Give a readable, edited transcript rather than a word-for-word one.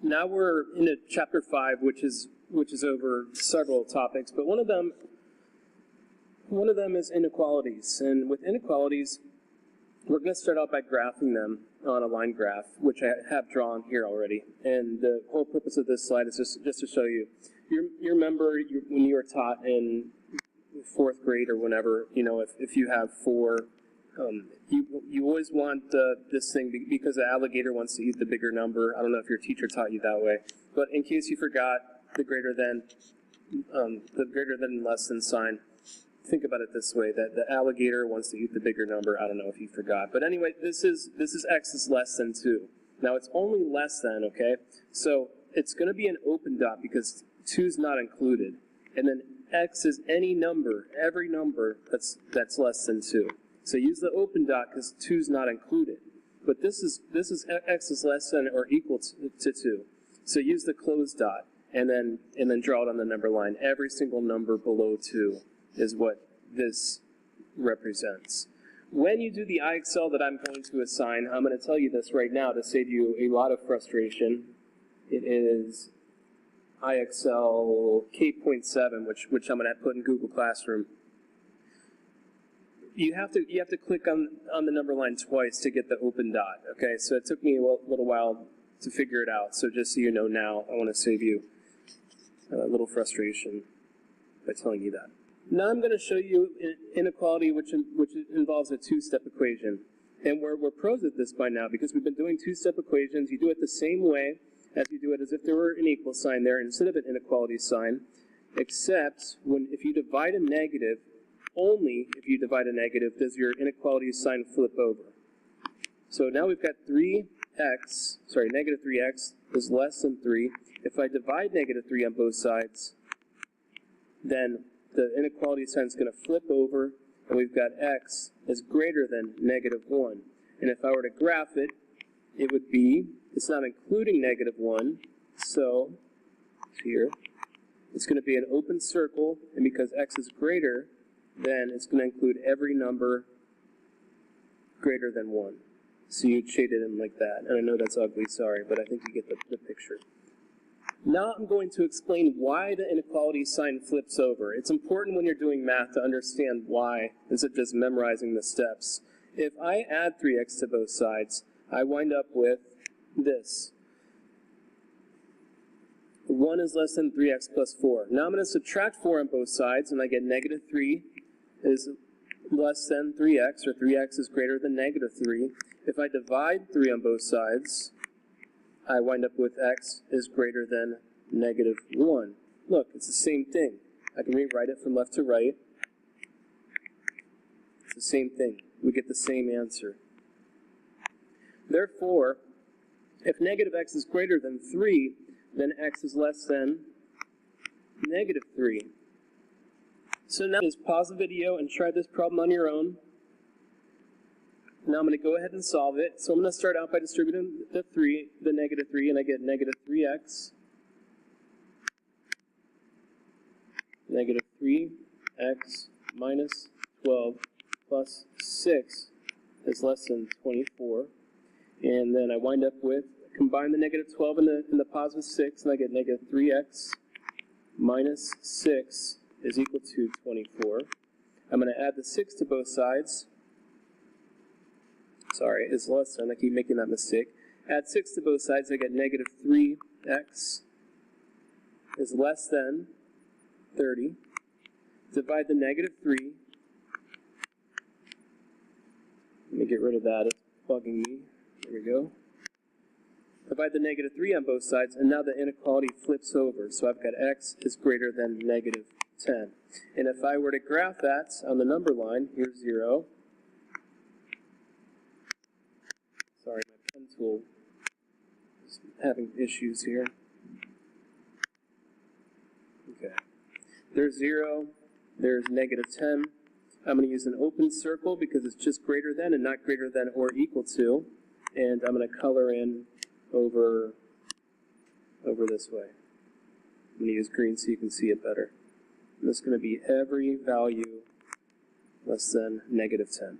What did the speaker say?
Now we're into chapter 5, which is over several topics, but one of them is inequalities. And with inequalities, we're going to start out by graphing them on a line graph, which I have drawn here already. And the whole purpose of this slide is just to show you. You remember when you were taught in 4th grade or whenever, if you have 4, you always want this thing because the alligator wants to eat the bigger number. I don't know if your teacher taught you that way, but in case you forgot the greater than and less than sign, think about it this way: that the alligator wants to eat the bigger number. I don't know if you forgot, but anyway, this is x is less than 2. Now it's only less than, okay? So it's going to be an open dot because 2 is not included, and then x is any number, every number that's less than 2. So use the open dot because 2 is not included. But this is x is less than or equal to 2. So use the closed dot and then draw it on the number line. Every single number below 2 is what this represents. When you do the IXL that I'm going to assign, I'm going to tell you this right now to save you a lot of frustration. It is IXL K.7, which I'm going to put in Google Classroom. You have to click on the number line twice to get the open dot. Okay, so it took me a little while to figure it out. So just so you know now, I want to save you a little frustration by telling you that. Now I'm going to show you an inequality which involves a two-step equation. And we're pros at this by now because we've been doing two-step equations. You do it the same way as you do it as if there were an equal sign there instead of an inequality sign, except if you divide a negative, only if you divide a negative does your inequality sign flip over. So now we've got negative 3x is less than 3. If I divide negative 3 on both sides, then the inequality sign is going to flip over, and we've got x is greater than negative 1. And if I were to graph it, it would be, it's not including negative 1, so here, it's going to be an open circle, and because x is greater, then it's going to include every number greater than 1. So you'd shade it in like that. And I know that's ugly, sorry, but I think you get the picture. Now I'm going to explain why the inequality sign flips over. It's important when you're doing math to understand why, instead of just memorizing the steps. If I add 3x to both sides, I wind up with this. 1 is less than 3x plus 4. Now I'm going to subtract 4 on both sides, and I get negative 3 is less than 3x, or 3x is greater than negative 3. If I divide 3 on both sides, I wind up with x is greater than negative 1. Look, it's the same thing. I can rewrite it from left to right. It's the same thing. We get the same answer. Therefore, if negative x is greater than 3, then x is less than negative 3. So now just pause the video and try this problem on your own. Now I'm going to go ahead and solve it. So I'm going to start out by distributing the negative 3, and I get negative 3x. Negative 3x minus 12 plus 6 is less than 24. And then I wind up with, combine the negative 12 and the positive 6, and I get negative 3x minus 6 is equal to 24. I'm going to add the 6 to both sides. Sorry, it's less than. I keep making that mistake. Add 6 to both sides, I get negative 3x is less than 30. Divide the negative 3. Let me get rid of that. It's bugging me. There we go. Divide the negative 3 on both sides, and now the inequality flips over. So I've got x is greater than negative 10. And if I were to graph that on the number line, here's 0. Sorry, my pen tool is having issues here. Okay. There's 0. There's negative 10. I'm going to use an open circle because it's just greater than and not greater than or equal to. And I'm going to color in over this way. I'm going to use green so you can see it better. And this is going to be every value less than negative 10.